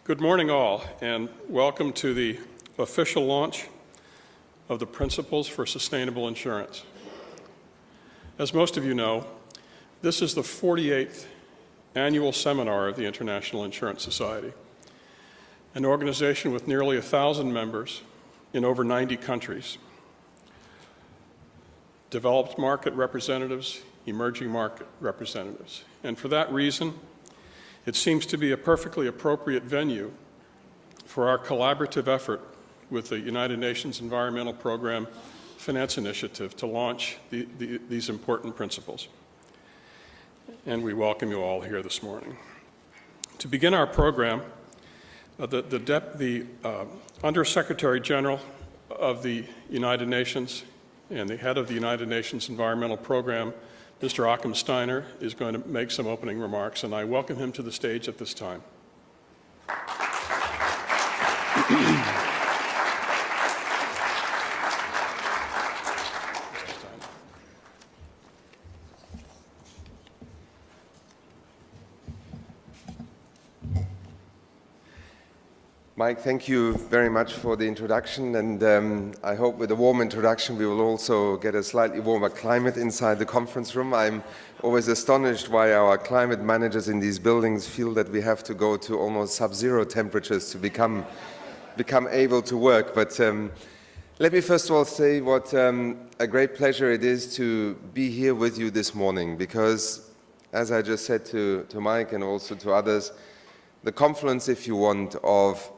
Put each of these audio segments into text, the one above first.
Good morning, all, and welcome to the official launch of the Principles for Sustainable Insurance. As most of you know, this is the 48th annual seminar of the International Insurance Society, an organization with nearly 1,000 members in over 90 countries, developed market representatives, emerging market representatives. And for that reason, it seems to be a perfectly appropriate venue for our collaborative effort with the United Nations Environmental Program Finance Initiative to launch these important principles. And we welcome you all here this morning. To begin our program, the Undersecretary General of the United Nations and the head of the United Nations Environmental Program, Mr. Achim Steiner, is going to make some opening remarks, and I welcome him to the stage at this time. Mike, thank you very much for the introduction, and I hope with a warm introduction we will also get a slightly warmer climate inside the conference room. I'm always astonished why our climate managers in these buildings feel that we have to go to almost sub-zero temperatures to become able to work. But let me first of all say what a great pleasure it is to be here with you this morning, because as I just said to Mike and also to others, the confluence, if you want, of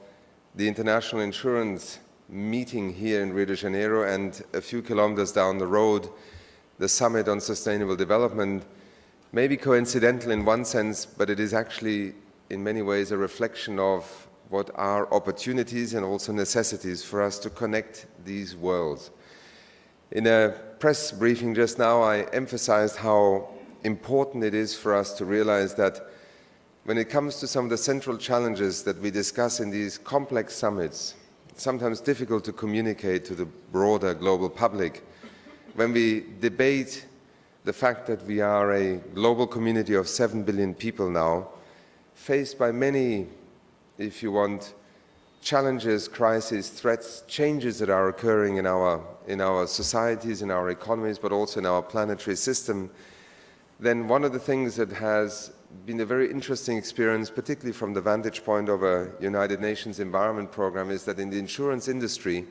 the international insurance meeting here in Rio de Janeiro and a few kilometers down the road, the Summit on Sustainable Development, may be coincidental in one sense, but it is actually in many ways a reflection of what are opportunities and also necessities for us to connect these worlds. In a press briefing just now, I emphasized how important it is for us to realize that when it comes to some of the central challenges that we discuss in these complex summits, it's sometimes difficult to communicate to the broader global public. When we debate the fact that we are a global community of 7 billion people now, faced by many, if you want, challenges, crises, threats, changes that are occurring in our societies, in our economies, but also in our planetary system, then one of the things that has been a very interesting experience, particularly from the vantage point of a United Nations Environment Program, is that in the insurance industry,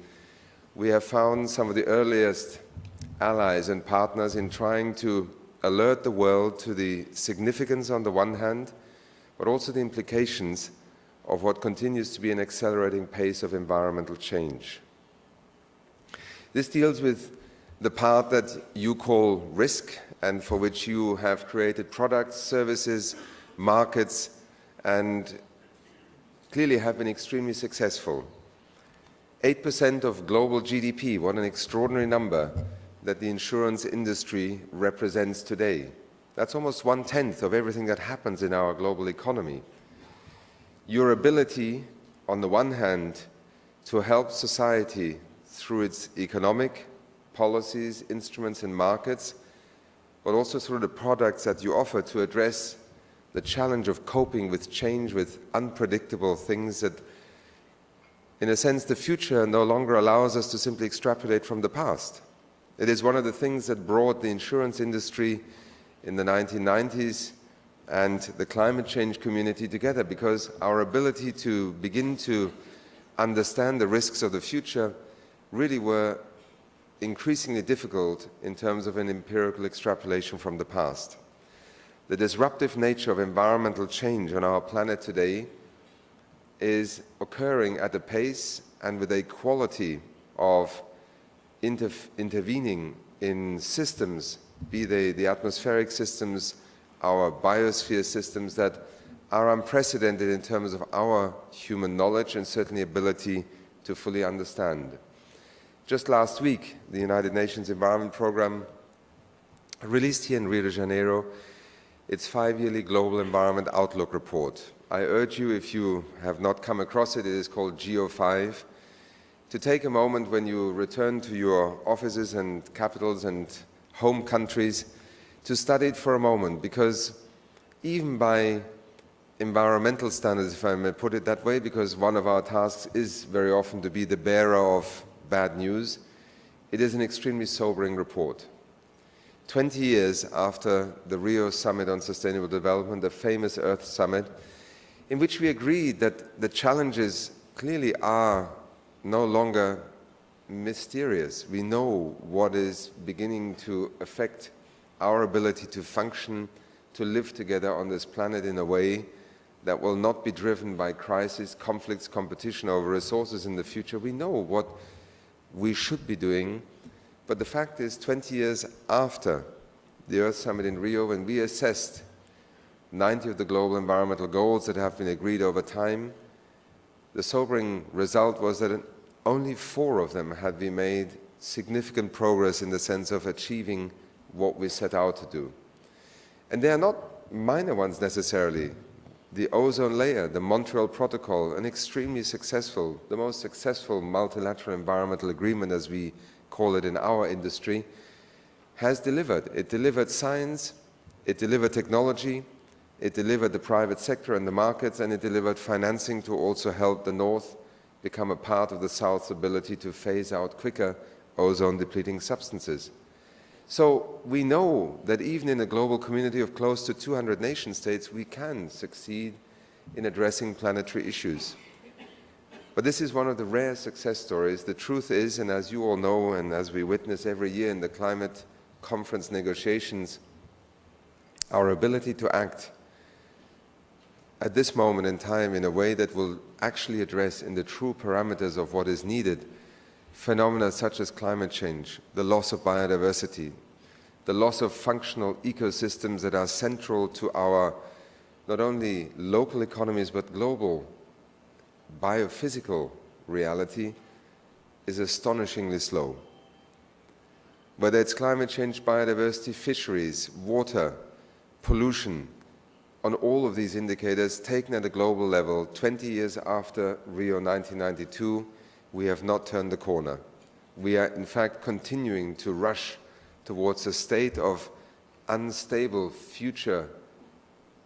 we have found some of the earliest allies and partners in trying to alert the world to the significance on the one hand, but also the implications of what continues to be an accelerating pace of environmental change. This deals with the part that you call risk, and for which you have created products, services, markets, and clearly have been extremely successful. 8% of global GDP, what an extraordinary number that the insurance industry represents today. That's almost 1/10 of everything that happens in our global economy. Your ability, on the one hand, to help society through its economic policies, instruments, and markets, but also through the products that you offer to address the challenge of coping with change, with unpredictable things that, in a sense, the future no longer allows us to simply extrapolate from the past. It is one of the things that brought the insurance industry in the 1990s and the climate change community together, because our ability to begin to understand the risks of the future really were increasingly difficult in terms of an empirical extrapolation from the past. The disruptive nature of environmental change on our planet today is occurring at a pace and with a quality of intervening in systems, be they the atmospheric systems, our biosphere systems, that are unprecedented in terms of our human knowledge and certainly ability to fully understand. Just last week, the United Nations Environment Program released here in Rio de Janeiro its 5-yearly Global Environment Outlook Report. I urge you, if you have not come across it, it is called GEO5, to take a moment when you return to your offices and capitals and home countries to study it for a moment, because even by environmental standards, if I may put it that way, because one of our tasks is very often to be the bearer of bad news, it is an extremely sobering report. 20 years after the Rio Summit on Sustainable Development, the famous Earth Summit, in which we agreed that the challenges clearly are no longer mysterious. We know what is beginning to affect our ability to function, to live together on this planet in a way that will not be driven by crisis, conflicts, competition over resources in the future. We know what we should be doing, but the fact is 20 years after the Earth Summit in Rio, when we assessed 90 of the global environmental goals that have been agreed over time, the sobering result was that only 4 of them had we made significant progress in the sense of achieving what we set out to do. And they are not minor ones necessarily. The ozone layer, the Montreal Protocol, an extremely successful, the most successful multilateral environmental agreement, as we call it in our industry, has delivered. It delivered science, it delivered technology, it delivered the private sector and the markets, and it delivered financing to also help the North become a part of the South's ability to phase out quicker ozone-depleting substances. So we know that even in a global community of close to 200 nation-states, we can succeed in addressing planetary issues. But this is one of the rare success stories. The truth is, and as you all know, and as we witness every year in the climate conference negotiations, our ability to act at this moment in time in a way that will actually address in the true parameters of what is needed phenomena such as climate change, the loss of biodiversity, the loss of functional ecosystems that are central to our not only local economies but global biophysical reality, is astonishingly slow. Whether it's climate change, biodiversity, fisheries, water, pollution, on all of these indicators taken at a global level, 20 years after Rio 1992, we have not turned the corner. We are in fact continuing to rush towards a state of unstable future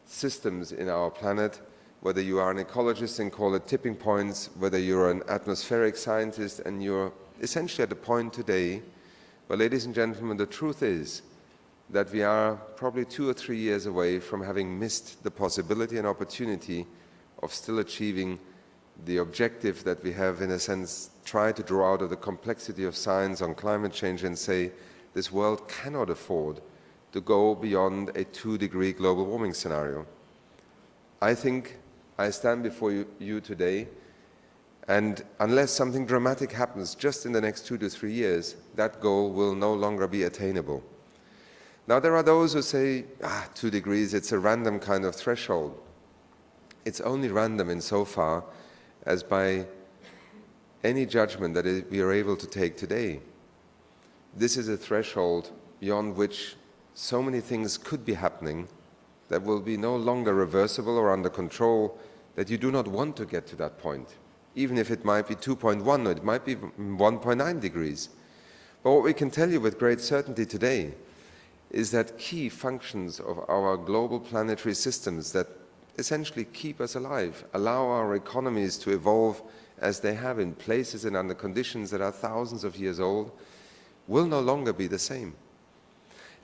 systems in our planet, whether you are an ecologist and call it tipping points, whether you're an atmospheric scientist and you're essentially at the point today where, ladies and gentlemen, the truth is that we are probably 2 or 3 years away from having missed the possibility and opportunity of still achieving the objective that we have, in a sense, tried to draw out of the complexity of science on climate change and say this world cannot afford to go beyond a 2-degree global warming scenario. I think I stand before you today, and unless something dramatic happens just in the next 2 to 3 years, that goal will no longer be attainable. Now, there are those who say, 2 degrees, it's a random kind of threshold. It's only random insofar as by any judgment that we are able to take today, this is a threshold beyond which so many things could be happening that will be no longer reversible or under control, that you do not want to get to that point, even if it might be 2.1 or it might be 1.9 degrees. But what we can tell you with great certainty today is that key functions of our global planetary systems that essentially keep us alive, allow our economies to evolve as they have in places and under conditions that are thousands of years old, will no longer be the same.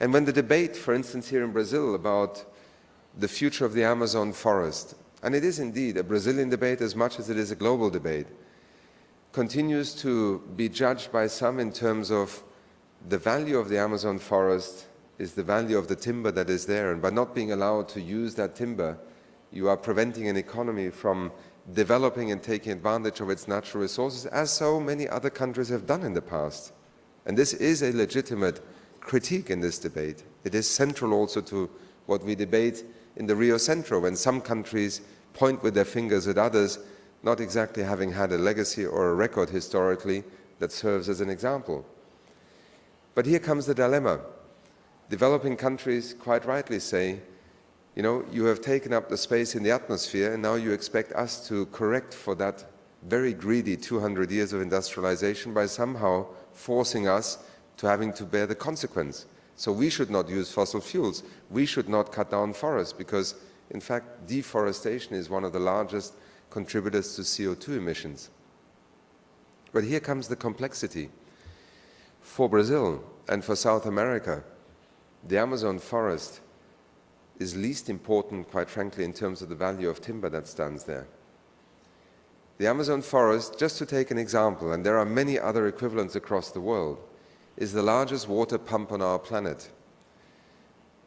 And when the debate, for instance, here in Brazil about the future of the Amazon forest, and it is indeed a Brazilian debate as much as it is a global debate, continues to be judged by some in terms of the value of the Amazon forest is the value of the timber that is there, and by not being allowed to use that timber, you are preventing an economy from developing and taking advantage of its natural resources, as so many other countries have done in the past. And this is a legitimate critique in this debate. It is central also to what we debate in the Rio Centro, when some countries point with their fingers at others, not exactly having had a legacy or a record historically that serves as an example. But here comes the dilemma. Developing countries quite rightly say, you know, you have taken up the space in the atmosphere and now you expect us to correct for that very greedy 200 years of industrialization by somehow forcing us to having to bear the consequence. So we should not use fossil fuels. We should not cut down forests because In fact, deforestation is one of the largest contributors to CO2 emissions. But here comes the complexity. For Brazil and for South America, the Amazon forest is least important, quite frankly, in terms of the value of timber that stands there. The Amazon forest, just to take an example, and there are many other equivalents across the world, is the largest water pump on our planet.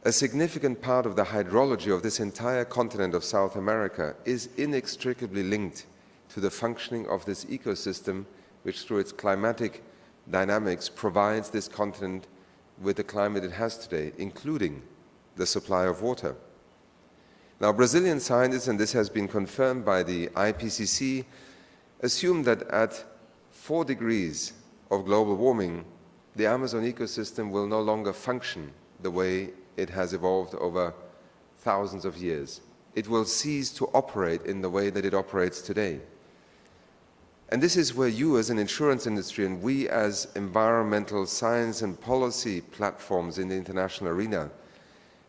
A significant part of the hydrology of this entire continent of South America is inextricably linked to the functioning of this ecosystem, which through its climatic dynamics provides this continent with the climate it has today, including the supply of water. Now, Brazilian scientists, and this has been confirmed by the IPCC, assume that at 4 degrees of global warming, the Amazon ecosystem will no longer function the way it has evolved over thousands of years. It will cease to operate in the way that it operates today. And this is where you as an insurance industry and we as environmental science and policy platforms in the international arena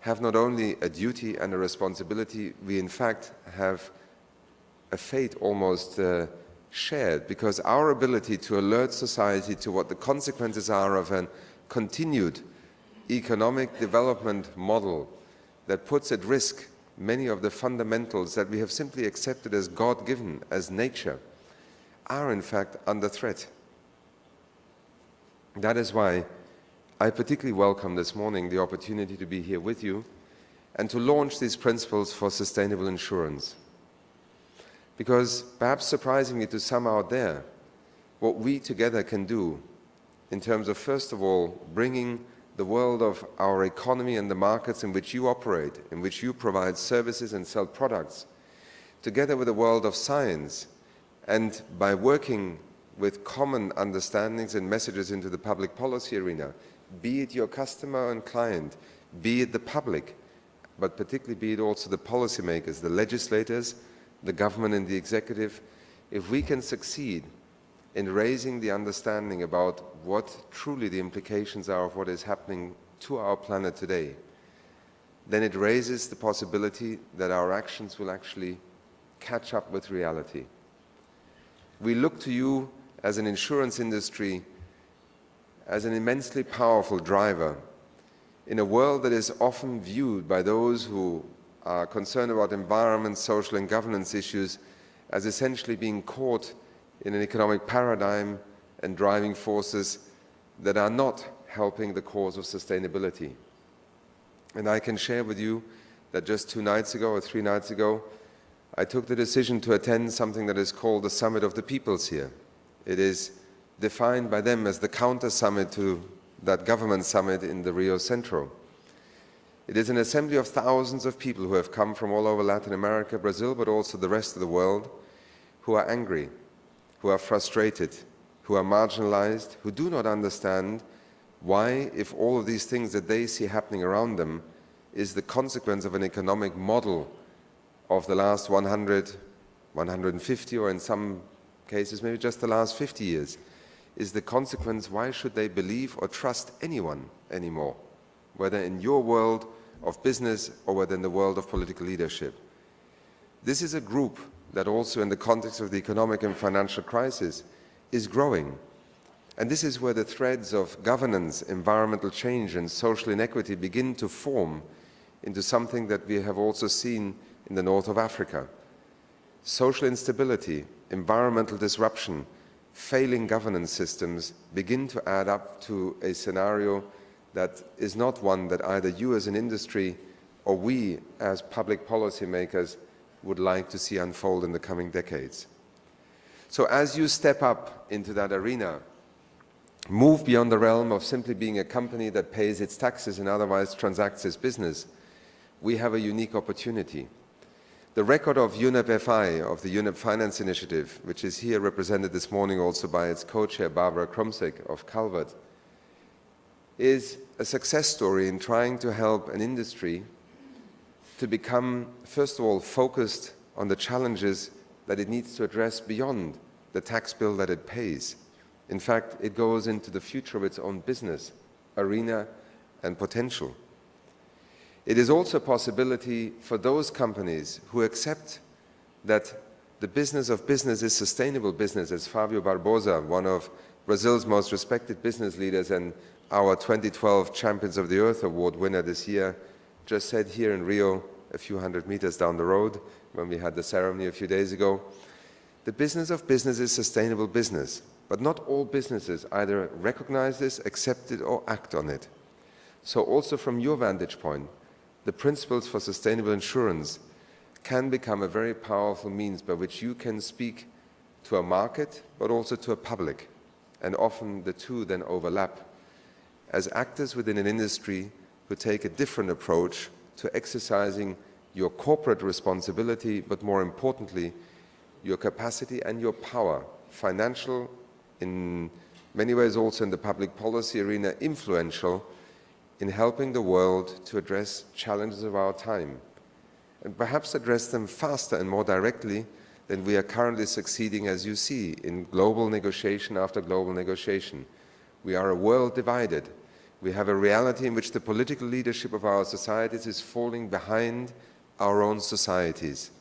have not only a duty and a responsibility, we in fact have a fate almost shared, because our ability to alert society to what the consequences are of a continued economic development model that puts at risk many of the fundamentals that we have simply accepted as God-given, as nature, are in fact under threat. That is why I particularly welcome this morning the opportunity to be here with you and to launch these principles for sustainable insurance. Because perhaps surprisingly to some out there, what we together can do in terms of, first of all, bringing the world of our economy and the markets in which you operate, in which you provide services and sell products, together with the world of science, and by working with common understandings and messages into the public policy arena, be it your customer and client, be it the public, but particularly be it also the policymakers, the legislators, the government and the executive, if we can succeed in raising the understanding about what truly the implications are of what is happening to our planet today, then it raises the possibility that our actions will actually catch up with reality. We look to you as an insurance industry as an immensely powerful driver in a world that is often viewed by those who are concerned about environment, social and governance issues as essentially being caught in an economic paradigm and driving forces that are not helping the cause of sustainability. And I can share with you that just 2 nights ago or 3 nights ago, I took the decision to attend something that is called the Summit of the Peoples here. It is defined by them as the counter-summit to that government summit in the Rio Centro. It is an assembly of thousands of people who have come from all over Latin America, Brazil, but also the rest of the world, who are angry, who are frustrated, who are marginalized, who do not understand why, if all of these things that they see happening around them is the consequence of an economic model of the last 100, 150, or in some cases maybe just the last 50 years, is the consequence, why should they believe or trust anyone anymore, whether in your world of business or whether in the world of political leadership. This is a group that also in the context of the economic and financial crisis is growing. And this is where the threads of governance, environmental change and social inequity begin to form into something that we have also seen in the north of Africa. Social instability, environmental disruption, failing governance systems begin to add up to a scenario that is not one that either you as an industry or we as public policymakers would like to see unfold in the coming decades. So as you step up into that arena, move beyond the realm of simply being a company that pays its taxes and otherwise transacts its business, we have a unique opportunity. The record of UNEP FI, of the UNEP Finance Initiative, which is here represented this morning also by its co-chair Barbara Krumsek of Calvert, is a success story in trying to help an industry to become, first of all, focused on the challenges that it needs to address beyond the tax bill that it pays. In fact, it goes into the future of its own business, arena, and potential. It is also a possibility for those companies who accept that the business of business is sustainable business, as Fábio Barbosa, one of Brazil's most respected business leaders and our 2012 Champions of the Earth Award winner this year, just said here in Rio, a few hundred meters down the road, when we had the ceremony a few days ago. The business of business is sustainable business, but not all businesses either recognize this, accept it, or act on it. So also from your vantage point, the principles for sustainable insurance can become a very powerful means by which you can speak to a market, but also to a public. And often the two then overlap as actors within an industry who take a different approach to exercising your corporate responsibility, but more importantly, your capacity and your power, financial, in many ways also in the public policy arena, influential in helping the world to address challenges of our time, and perhaps address them faster and more directly than we are currently succeeding, as you see, in global negotiation after global negotiation. We are a world divided. We have a reality in which the political leadership of our societies is falling behind our own societies.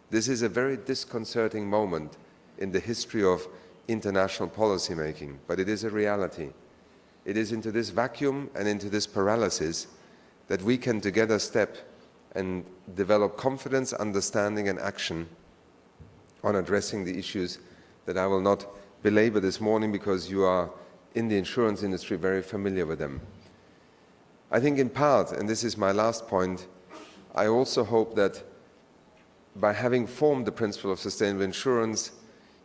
This is a very disconcerting moment in the history of international policymaking, but it is a reality. It is into this vacuum and into this paralysis that we can together step and develop confidence, understanding, and action on addressing the issues that I will not belabor this morning because you are in the insurance industry very familiar with them. I think in part, and this is my last point, I also hope that by having formed the principle of sustainable insurance,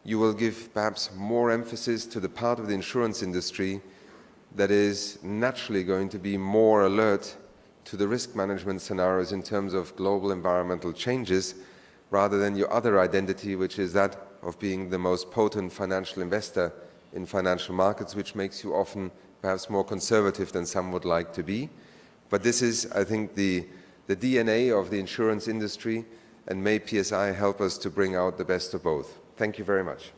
you will give perhaps more emphasis to the part of the insurance industry that is naturally going to be more alert to the risk management scenarios in terms of global environmental changes, rather than your other identity, which is that of being the most potent financial investor in financial markets, which makes you often perhaps more conservative than some would like to be. But this is, I think, the DNA of the insurance industry, and may PSI help us to bring out the best of both. Thank you very much.